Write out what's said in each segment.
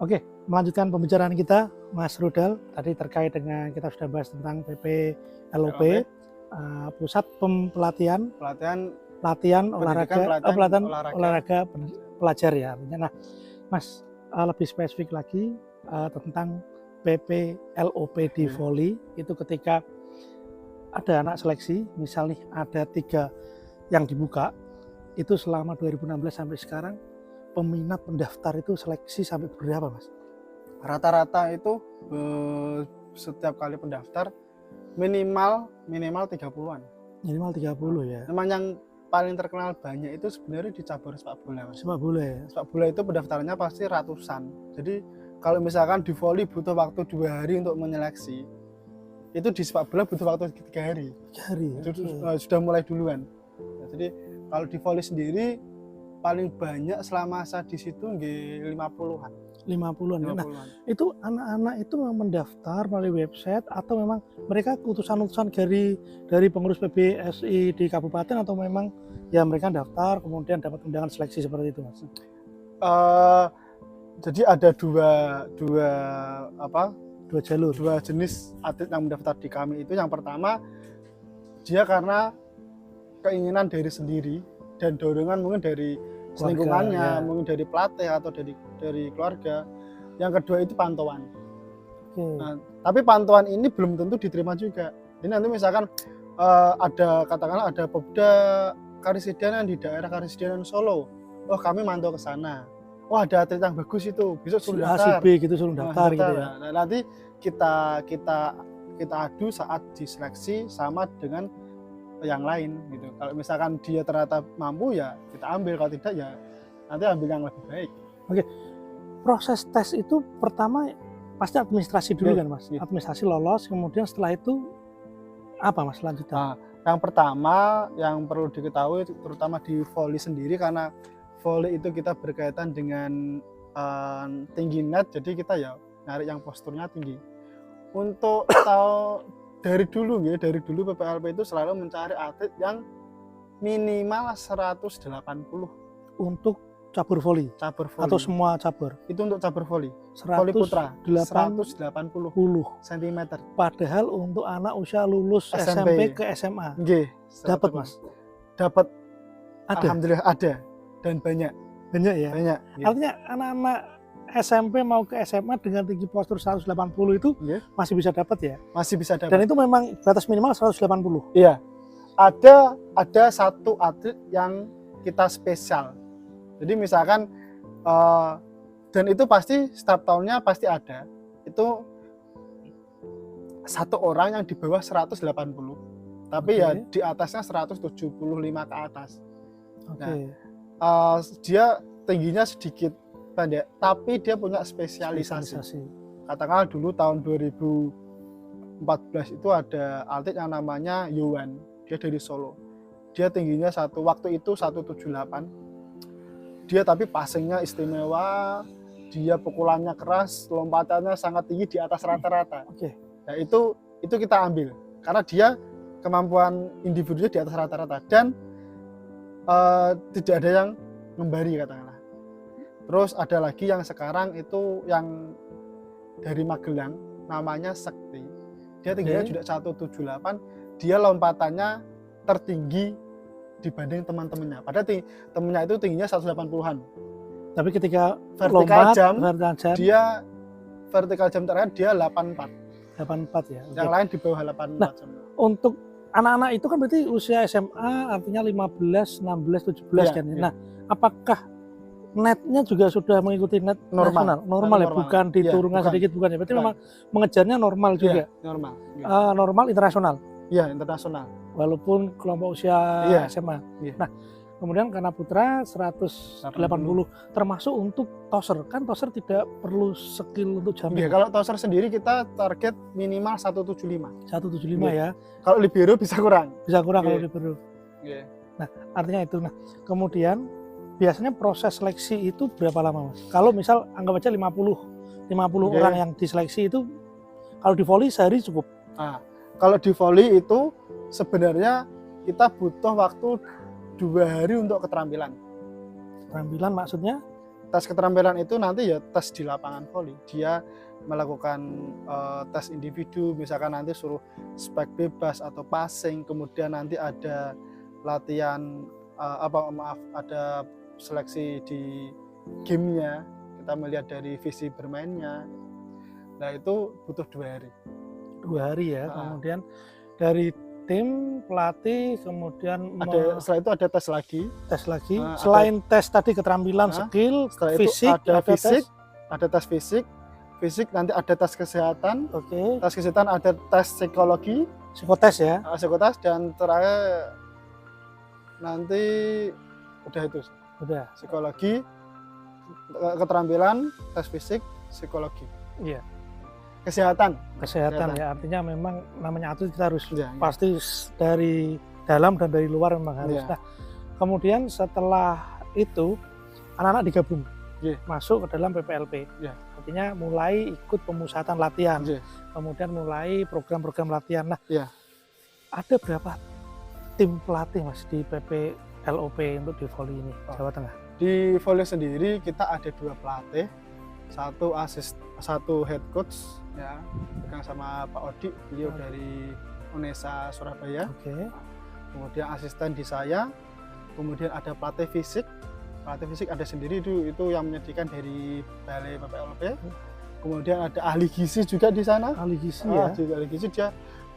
Oke, melanjutkan pembicaraan kita, Mas Rudal. Tadi terkait dengan kita sudah bahas tentang PPLOP, Pusat Pelatihan Olahraga Pelajar ya. Nah, Mas, lebih spesifik lagi tentang PPLOP di volley itu ketika ada anak seleksi, misal nih ada 3 yang dibuka, itu selama 2016 sampai sekarang peminat pendaftar itu seleksi sampai berapa, Mas? Rata-rata itu setiap kali pendaftar minimal 30-an. Minimal 30 ya. Memang yang paling terkenal banyak itu sebenarnya di cabur sepak bola, Mas. Sepak bola ya. Sepak bola itu pendaftarannya pasti ratusan. Jadi kalau misalkan di volley butuh waktu 2 hari untuk menyeleksi, itu di sepak bola butuh waktu 3 hari. 3 hari. Itu sudah mulai duluan. Nah, jadi kalau di volley sendiri paling banyak selama saya di situ 50-an. 50-an. Nah, itu anak-anak itu memang mendaftar melalui website atau memang mereka utusan-utusan dari pengurus PBSI di kabupaten atau memang ya mereka daftar kemudian dapat undangan seleksi seperti itu, Mas? Jadi ada dua jalur, 2 jenis atlet yang mendaftar di kami itu. Yang pertama, dia karena keinginan dari sendiri dan dorongan mungkin dari lingkungannya, mungkin dari pelatih atau dari keluarga. Yang kedua itu pantauan. Nah, tapi pantauan ini belum tentu diterima juga. Jadi nanti misalkan katakanlah ada Popda Karisidenan di daerah Karisidenan Solo, oh kami mantau ke sana. Wah, ada atlet yang bagus itu, besok suruh daftar. B gitu suruh daftar gitu ya. Nah, nanti kita adu saat diseleksi sama dengan yang lain gitu. Kalau misalkan dia ternyata mampu ya kita ambil, kalau tidak ya nanti ambil yang lebih baik. Oke. Proses tes itu pertama pasti administrasi dulu kan, Mas? Administrasi lolos, kemudian setelah itu apa, Mas, lanjutan? Nah, yang pertama yang perlu diketahui terutama di volley sendiri, karena volley itu kita berkaitan dengan tinggi net, jadi kita ya nyari yang posturnya tinggi. Untuk tahu dari dulu PPLP itu selalu mencari atlet yang minimal 180 untuk cabur volley atau semua cabur. Itu untuk cabur volley. Volley putra 180 cm. Padahal untuk anak usia lulus SMP ke SMA. Dapat, Mas? Dapat. Ada. Alhamdulillah ada dan banyak. Banyak ya? Banyak. Artinya anak-anak SMP mau ke SMA dengan tinggi postur 180 itu masih bisa dapat ya? Masih bisa dapat. Dan itu memang batas minimal 180? Iya. Ada satu atlet yang kita spesial. Jadi misalkan dan itu pasti setiap tahunnya pasti ada. Itu satu orang yang di bawah 180. Tapi ya di atasnya 175 ke atas. Nah, dia tingginya sedikit pendek, tapi dia punya spesialisasi. Katakanlah dulu tahun 2014 itu ada atlet yang namanya Yowan, dia dari Solo. Dia tingginya waktu itu 178. Dia tapi passingnya istimewa, dia pukulannya keras, lompatannya sangat tinggi di atas rata-rata. Nah, itu kita ambil karena dia kemampuan individunya di atas rata-rata dan tidak ada yang ngembari katakanlah. Terus ada lagi yang sekarang itu yang dari Magelang, namanya Sekti. Dia tingginya juga 178, dia lompatannya tertinggi dibanding teman-temannya. Padahal temannya itu tingginya 180-an. Tapi ketika vertikal jam, dia vertikal jam terakhir dia 84. 84 ya. Yang lain di bawah 84 jam. Untuk anak-anak itu kan berarti usia SMA, artinya 15, 16, 17 kan. Nah, apakah netnya juga sudah mengikuti net normal ya, bukan diturunkan sedikit, bukan ya? Berarti memang mengejarnya normal juga. Normal internasional. Iya, internasional. Walaupun kelompok usia SMA. Nah, kemudian karena putra 180, termasuk untuk toser. Kan toser tidak perlu skill untuk jumping. Kalau toser sendiri kita target minimal 175. 175 ya. Kalau libero bisa kurang. Bisa kurang kalau libero. Nah, artinya itu. Nah, kemudian biasanya proses seleksi itu berapa lama, Mas? Kalau misal anggap aja 50 orang yang diseleksi itu, kalau di volley sehari cukup? Nah, kalau di volley itu sebenarnya kita butuh waktu 2 hari untuk keterampilan. Keterampilan maksudnya? tes keterampilan itu nanti ya tes di lapangan voli. Dia melakukan tes individu, misalkan nanti suruh spek bebas atau passing, kemudian nanti ada latihan ada seleksi di gamenya, kita melihat dari visi bermainnya. Nah itu butuh 2 hari. 2 hari ya. Kemudian dari tim pelatih kemudian setelah itu ada tes lagi. Selain tes tadi keterampilan, skill, setelah fisik, itu ada tes fisik, nanti ada tes kesehatan. Tes kesehatan ada tes psikologi, psikotes ya. Psikotes, dan terakhir nanti udah itu. Udah. Psikologi, keterampilan, tes fisik, psikologi. Iya. Kesehatan Ya, artinya memang namanya atlet kita harus pasti dari dalam dan dari luar memang harus. Nah, kemudian setelah itu anak-anak digabung masuk ke dalam PPLP. Artinya mulai ikut pemusatan latihan, kemudian mulai program-program latihan. Nah, ada berapa tim pelatih Mas di PPLOP untuk di voli ini Jawa Tengah? Di voli sendiri kita ada 2 pelatih, satu head coach ya, pegang sama Pak Odi, beliau dari UNESA Surabaya. Kemudian asisten di saya, kemudian ada pelatih fisik ada sendiri itu yang menyediakan dari balai PPLP. Kemudian ada ahli gizi juga di sana. Ahli gizi ahli gizi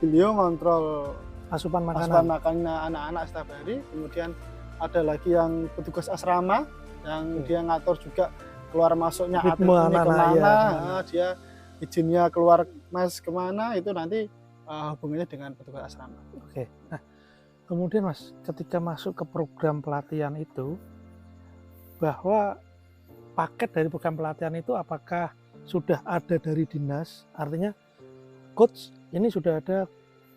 beliau ngontrol asupan makanan anak-anak setiap hari. Kemudian ada lagi yang petugas asrama yang dia ngatur juga keluar masuknya atlet ini kemana, dia izinnya keluar mas kemana, itu nanti hubungannya dengan petugas asrama. Nah kemudian Mas, ketika masuk ke program pelatihan itu, bahwa paket dari program pelatihan itu apakah sudah ada dari dinas, artinya coach ini sudah ada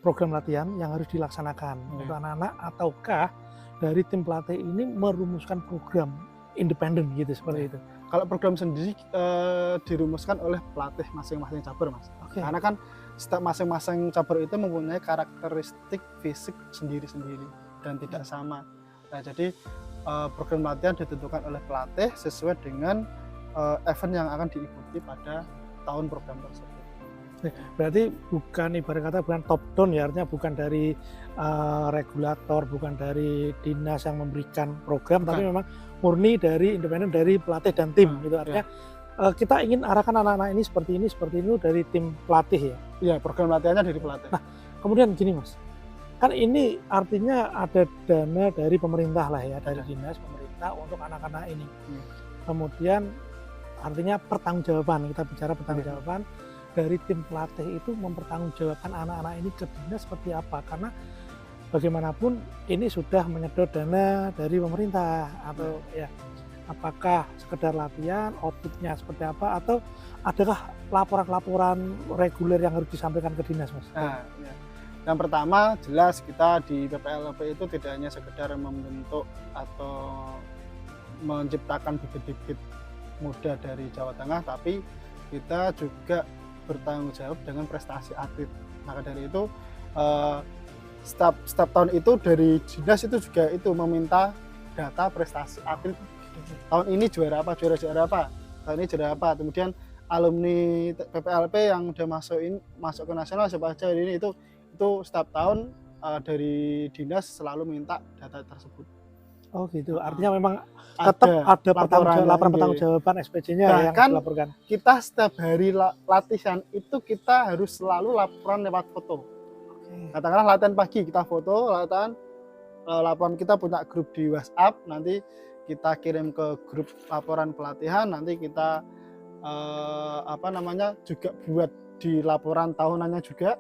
program latihan yang harus dilaksanakan untuk anak-anak, ataukah dari tim pelatih ini merumuskan program independen gitu seperti itu? Kalau program sendiri dirumuskan oleh pelatih masing-masing cabur Mas. Karena kan setiap masing-masing cabur itu mempunyai karakteristik fisik sendiri-sendiri dan tidak sama. Nah, jadi program latihan ditentukan oleh pelatih sesuai dengan event yang akan diikuti pada tahun program tersebut. Berarti bukan ibarat kata bukan top down ya, artinya bukan dari regulator, bukan dari dinas yang memberikan program, tapi memang murni dari independen dari pelatih dan tim gitu. Artinya kita ingin arahkan anak-anak ini seperti ini dari tim pelatih ya. Iya, program latihannya dari pelatih. Nah, kemudian gini Mas, kan ini artinya ada dana dari pemerintah lah ya, dari dinas pemerintah untuk anak-anak ini. Kemudian artinya pertanggungjawaban, kita bicara pertanggungjawaban dari tim pelatih itu mempertanggungjawabkan anak-anak ini ke dinas seperti apa, karena bagaimanapun ini sudah menyedot dana dari pemerintah, atau ya apakah sekedar latihan, outputnya seperti apa, atau adakah laporan-laporan reguler yang harus disampaikan ke dinas Mas? Yang pertama jelas kita di PPLP itu tidak hanya sekedar membentuk atau menciptakan bibit-bibit muda dari Jawa Tengah, tapi kita juga bertanggung jawab dengan prestasi atlet. Maka dari itu setiap tahun itu dari dinas itu juga itu meminta data prestasi atlet. Tahun ini juara apa, juara apa, tahun ini juara apa. Kemudian alumni PPLP yang udah masuk ke nasional siapa aja ini itu setiap tahun dari dinas selalu minta data tersebut. Oh gitu, artinya memang tetap ada laporan pertanggungjawaban SPJ-nya yang dilaporkan. Kita setiap hari latihan itu kita harus selalu laporan lewat foto. Katakanlah latihan pagi kita foto, laporan kita punya grup di WhatsApp, nanti kita kirim ke grup laporan pelatihan, nanti kita juga buat di laporan tahunannya juga.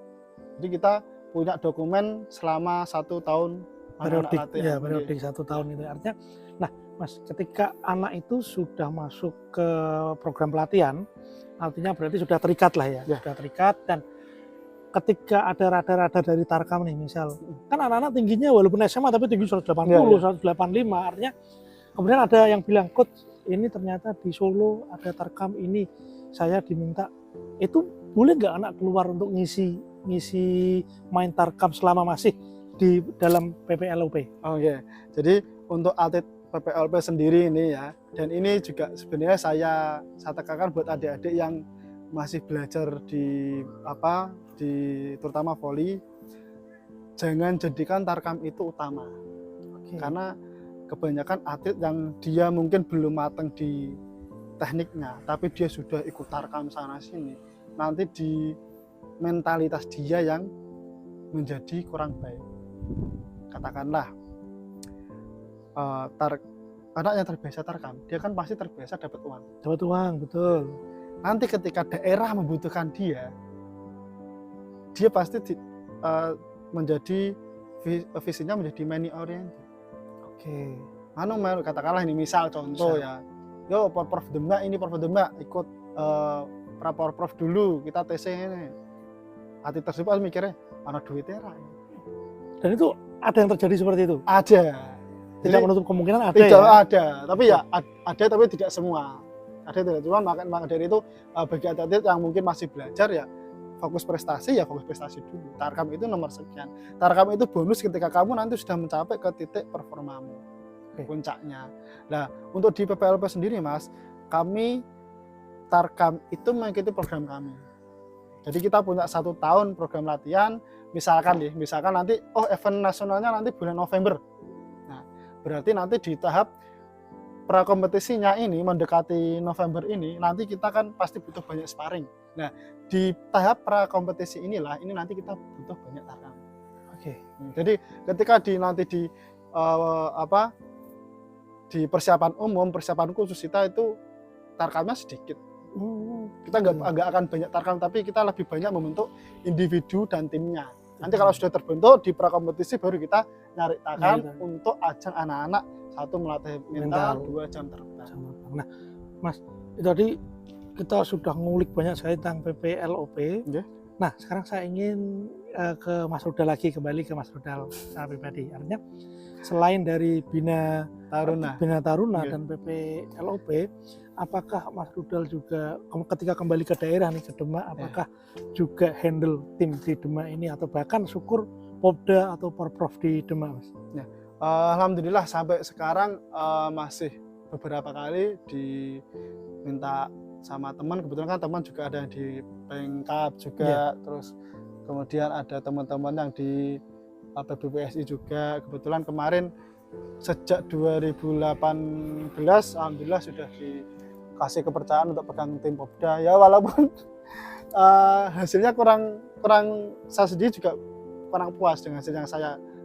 Jadi kita punya dokumen selama 1 tahun periodik 1 tahun itu. Artinya, nah Mas, ketika anak itu sudah masuk ke program pelatihan, artinya berarti sudah terikat lah ya. Sudah terikat, dan ketika ada radar-radar dari Tarkam nih misal, kan anak-anak tingginya walaupun SMA tapi tinggi 180, 185, artinya kemudian ada yang bilang, coach ini ternyata di Solo ada Tarkam ini, saya diminta, itu boleh nggak anak keluar untuk ngisi main Tarkam selama masih di dalam PPLOP? Jadi untuk atlet PPLP sendiri ini ya, dan ini juga sebenarnya saya tekankan buat adik-adik yang masih belajar di terutama voli, jangan jadikan tarkam itu utama. Karena kebanyakan atlet yang dia mungkin belum matang di tekniknya, tapi dia sudah ikut tarkam sana sini, nanti di mentalitas dia yang menjadi kurang baik. Katakanlah anak yang terbiasa tarkam, dia kan pasti terbiasa dapat uang, betul. Nanti ketika daerah membutuhkan dia pasti menjadi visinya menjadi money oriented. Katakanlah ini misal contoh ya, yo Porprov Demak ikut Porprov dulu, kita TC ini. Hati tersebut mikirnya mana duitnya. Dan itu ada yang terjadi seperti itu? Ada. Tidak menutup kemungkinan ada. Tidak ada, tapi ya ada, tapi tidak semua. Ada tidak, cuma maka dari itu bagi atlet yang mungkin masih belajar ya fokus prestasi dulu. Tarkam itu nomor sekian. Tarkam itu bonus ketika kamu nanti sudah mencapai ke titik performamu, puncaknya. Nah, untuk di PPLP sendiri Mas, kami tarkam itu mengikuti program kami. Jadi kita punya 1 tahun program latihan, misalkan nanti event nasionalnya nanti bulan November. Nah, berarti nanti di tahap prakompetisinya ini mendekati November ini, nanti kita kan pasti butuh banyak sparring. Nah, di tahap prakompetisi inilah nanti kita butuh banyak tarkam. Jadi ketika di persiapan umum, persiapan khusus kita itu tarkamnya sedikit. Kita nggak akan banyak tarkam, tapi kita lebih banyak membentuk individu dan timnya. Nanti kalau sudah terbentuk di prakompetisi baru kita nyari tarkam untuk ajang anak-anak, 1 melatih mental, 2 jam terbang. Nah, Mas, itu tadi kita sudah ngulik banyak sekali tentang PPLOP. Nah, sekarang saya ingin ke Mas Rudal lagi, kembali ke Mas Rudal secara pribadi. Artinya selain dari Bina Taruna dan PPLOP, apakah Mas Rudal juga ketika kembali ke daerah nih, ke Demak, apakah juga handle tim di Demak ini atau bahkan syukur Popda atau Porprov di Demak, Mas? Alhamdulillah sampai sekarang masih beberapa kali diminta sama teman, kebetulan kan teman juga ada di Pengkap juga, terus kemudian ada teman-teman yang di PBPSI juga. Kebetulan kemarin sejak 2018 alhamdulillah sudah dikasih kepercayaan untuk pegang tim Popda ya, walaupun hasilnya kurang saya sendiri juga kurang puas dengan hasil yang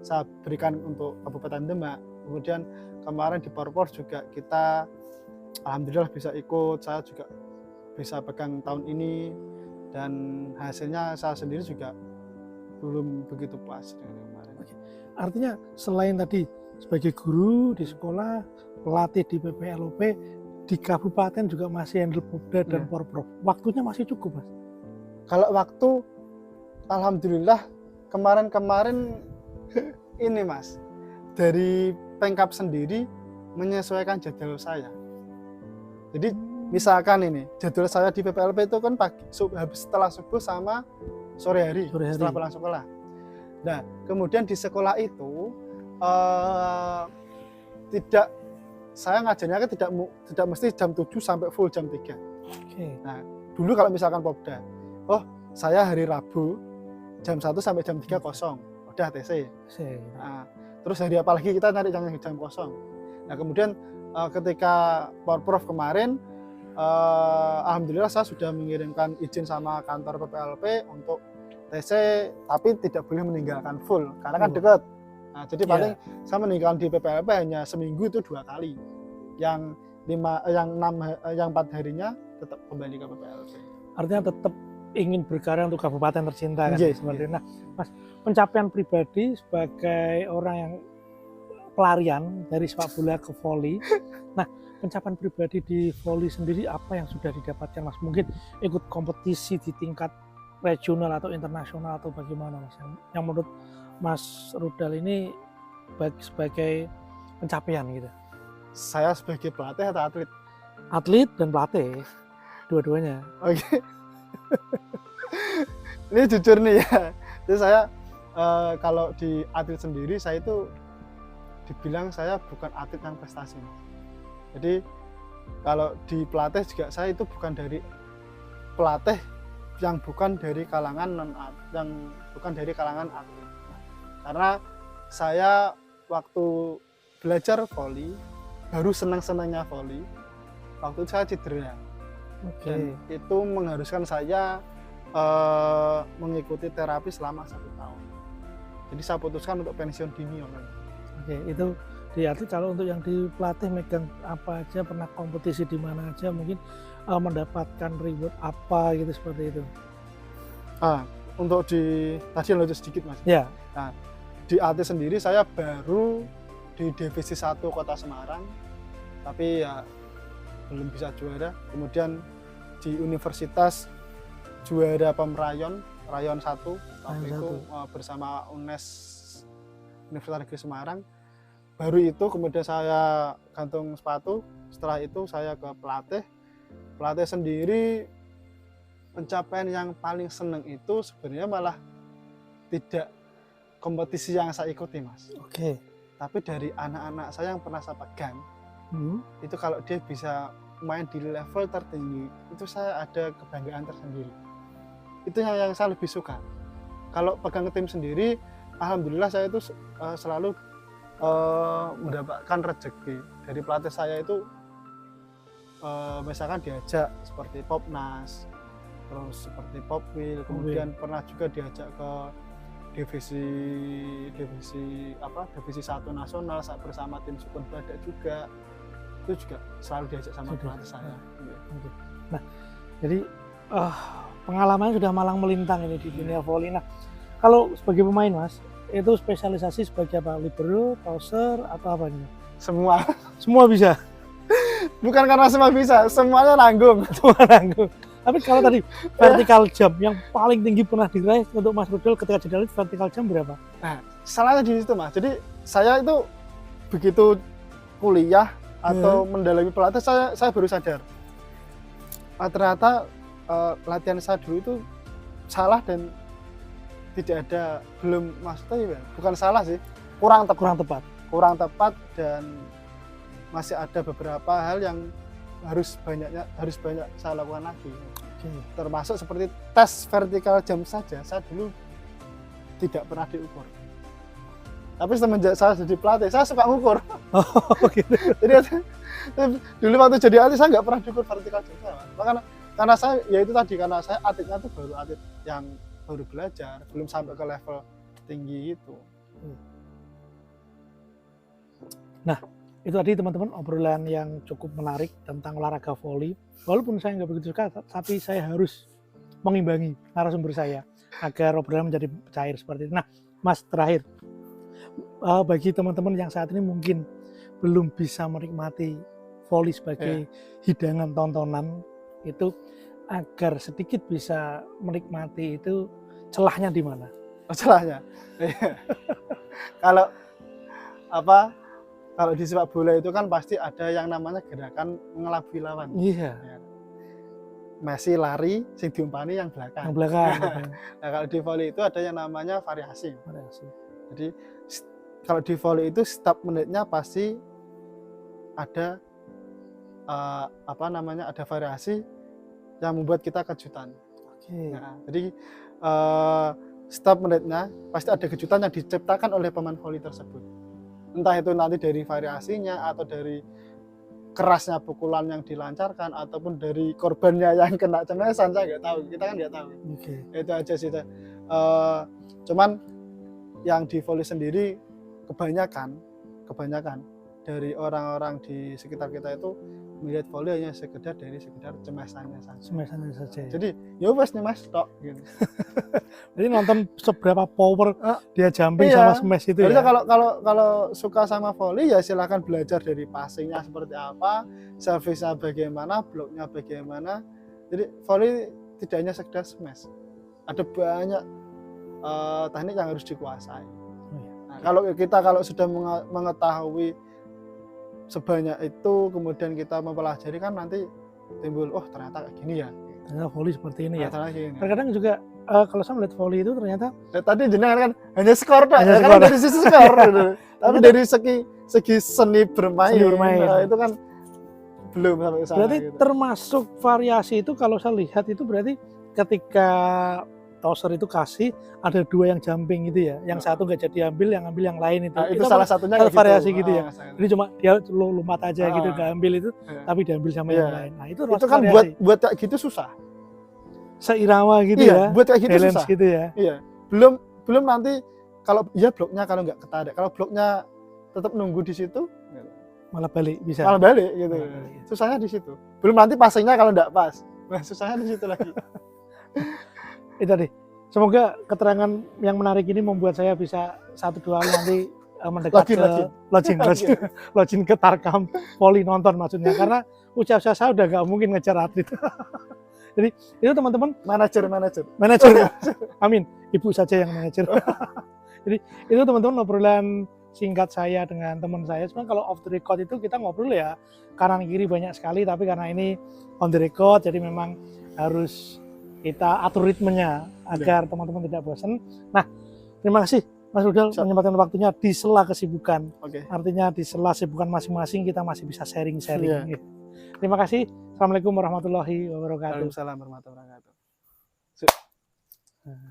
saya berikan untuk Kabupaten Demak. Kemudian kemarin di Porprov juga kita alhamdulillah bisa ikut, saya juga bisa pegang tahun ini, dan hasilnya saya sendiri juga belum begitu puas dengan kemarin. Artinya selain tadi sebagai guru di sekolah, pelatih di PPLOP, di kabupaten juga masih handle Popda dan Porprov. Waktunya masih cukup, Mas? Kalau waktu, alhamdulillah kemarin ini Mas, dari Pengkap sendiri menyesuaikan jadwal saya. Jadi misalkan ini jadwal saya di PPLP itu kan pagi, setelah subuh sama sore hari. Setelah pulang sekolah. Nah, kemudian di sekolah itu saya ngajarnya kan tidak mesti jam 7 sampai full jam 3. Nah, dulu kalau misalkan Popda, saya hari Rabu jam 1 sampai jam 3 kosong, udah TC. Nah, terus hari apa lagi kita nyari jam kosong. Nah, kemudian ketika Porprov kemarin, alhamdulillah saya sudah mengirimkan izin sama kantor PPLP untuk TC, tapi tidak boleh meninggalkan full karena kan dekat. Nah, jadi paling saya meninggalkan di PPLP hanya seminggu itu 2 kali. Yang 4 harinya tetap kembali ke PPLP. Artinya tetap ingin berkarya untuk kabupaten tercinta kan, seperti itu. Nah, Mas, pencapaian pribadi sebagai orang yang pelarian dari sepak bola ke voli. Nah, pencapaian pribadi di voli sendiri apa yang sudah didapatkan, Mas? Mungkin ikut kompetisi di tingkat regional atau internasional atau bagaimana, Mas? Yang menurut Mas Rudal ini sebagai pencapaian gitu. Saya sebagai pelatih atau atlet? Atlet dan pelatih, dua-duanya. Oke. Ini jujur nih ya. Jadi saya kalau di atlet sendiri saya itu dibilang saya bukan atlet yang prestasi. Jadi kalau di pelatih juga saya itu bukan dari pelatih yang bukan dari kalangan atlet. Karena saya waktu belajar voli baru senang-senangnya voli waktu itu saya cedera. Dan itu mengharuskan saya mengikuti terapi selama 1 tahun. Jadi saya putuskan untuk pensiun dini. Oke, itu di atlet. Kalau untuk yang di pelatih megang apa aja, pernah kompetisi di mana aja, mungkin mendapatkan reward apa gitu seperti itu. Untuk di tadi lanjut sedikit Mas. Ya. Nah, di atlet sendiri saya baru di divisi 1 Kota Semarang, tapi ya belum bisa juara. Kemudian di universitas juara rayon 1 waktu itu bersama UNES Universitas Negeri Semarang. Baru itu kemudian saya gantung sepatu. Setelah itu saya ke pelatih sendiri. Pencapaian yang paling seneng itu sebenarnya malah tidak kompetisi yang saya ikuti Mas. Tapi dari anak-anak saya yang pernah saya pegang, itu kalau dia bisa main di level tertinggi, itu saya ada kebanggaan tersendiri. Itu yang saya lebih suka. Kalau pegang tim sendiri, alhamdulillah saya itu selalu mendapatkan rezeki dari pelatih saya itu. Misalkan diajak seperti Popnas, terus seperti Popwil, kemudian pernah juga diajak ke divisi 1 nasional saat bersama tim Sukun Badak juga. Itu juga selalu diajak sama pelatih saya. Nah, jadi pengalamannya sudah malang melintang ini di dunia voli. Nah, kalau sebagai pemain Mas, itu spesialisasi sebagai apa? Libero, toser, atau apa ini? Semua. Semua bisa? Bukan karena semua bisa, semuanya nanggung. Semua nanggung. Tapi kalau tadi vertical jump yang paling tinggi pernah diraih untuk Mas Rudel ketika jadi atlet, vertical jump berapa? Nah, salahnya di situ Mas. Jadi saya itu begitu kuliah atau mendalami pelatih, saya baru sadar. Ternyata latihan saya dulu itu salah dan tidak ada, maksudnya bukan salah sih, kurang tepat dan masih ada beberapa hal yang harus banyak saya lakukan lagi. Termasuk seperti tes vertical jump saja saya dulu tidak pernah diukur. Tapi semenjak saya jadi pelatih saya suka ngukur. Gitu. Jadi dulu waktu jadi atlet saya nggak pernah diukur vertical jump saya. Makanya karena saya ya itu tadi, karena saya atletnya itu baru atlet yang baru belajar, belum sampai ke level tinggi itu. Nah, itu tadi teman-teman obrolan yang cukup menarik tentang olahraga voli. Walaupun saya nggak begitu suka, tapi saya harus mengimbangi narasumber saya agar obrolan menjadi cair seperti itu. Nah, Mas, terakhir, bagi teman-teman yang saat ini mungkin belum bisa menikmati voli sebagai hidangan tontonan, itu agar sedikit bisa menikmati itu, celahnya di mana? Celahnya? Kalau di sepak bola itu kan pasti ada yang namanya gerakan mengelabui lawan. Iya. Messi lari, sing diumpani yang belakang. Nah, kalau di voli itu ada yang namanya variasi. Jadi kalau di voli itu setiap menitnya pasti ada ada variasi yang membuat kita kejutan. Nah, jadi setiap menitnya pasti ada kejutan yang diciptakan oleh pemain voli tersebut. Entah itu nanti dari variasinya atau dari kerasnya pukulan yang dilancarkan ataupun dari korbannya yang kena cemesan, saya nggak tahu, kita kan nggak tahu. Itu aja sih. Cuman yang di voli sendiri kebanyakan dari orang-orang di sekitar kita itu melihat voli hanya sekedar cemesannya saja. Jadi ya wes nih Mas tok gitu. Jadi nonton seberapa power dia jumping sama smash itu. Jadi kalau suka sama voli ya silakan belajar dari passingnya seperti apa, service-nya bagaimana, bloknya bagaimana. Jadi voli tidak hanya sekedar smash. Ada banyak teknik yang harus dikuasai. Nah, kalau sudah mengetahui sebanyak itu, kemudian kita mempelajari, kan nanti timbul, oh ternyata kayak gini ya. Ternyata voli seperti ini ya. Terkadang juga kalau saya melihat volley itu ternyata Tadi jenengan kan hanya skor tak, Hanya karena skor. dari sisi skor gitu. Tapi dari segi seni bermain, Seni bermain. nah, itu kan belum sampai ke sana berarti gitu. termasuk variasi itu kalau saya lihat itu berarti ketika tosser itu kasih ada 2 yang jumping gitu ya, yang satu nggak jadi ambil, yang ambil yang lain itu. Nah, itu Itu salah satunya salah kayak variasi gitu ya. sangat. Jadi cuma dia lompat aja gitu, Ah. nggak ambil itu, Iya. tapi diambil sama Iya. yang lain. Nah itu Itu termasuk kan variasi. buat kayak gitu susah. Seirama gitu Iya, ya, buat kayak gitu balance susah. gitu ya. Iya. Belum nanti kalau bloknya kalau nggak ketarik, kalau bloknya tetap nunggu di situ, Malah balik bisa. malah balik gitu. Malah balik. Susahnya di situ. Belum nanti passingnya kalau nggak pas. Nah, susahnya di situ lagi. Itu tadi. Semoga keterangan yang menarik ini membuat saya bisa 1-2 hari nanti mendekat login ke Tarkam volley nonton maksudnya, karena usia saya udah gak mungkin ngejar atlet. Jadi itu teman-teman Manajer. manajer. Amin, ibu saja yang manajer. Jadi itu teman-teman obrolan singkat saya dengan teman saya. Sebenarnya kalau off the record itu kita ngobrol ya kanan kiri banyak sekali, tapi karena ini on the record jadi memang harus kita atur ritmenya agar teman-teman tidak bosan. Nah, terima kasih Mas Rudal menyempatkan waktunya di sela kesibukan. Oke. Artinya di sela kesibukan masing-masing kita masih bisa sharing-sharing. Iya. Terima kasih. Assalamualaikum warahmatullahi wabarakatuh. Waalaikumsalam warahmatullahi wabarakatuh.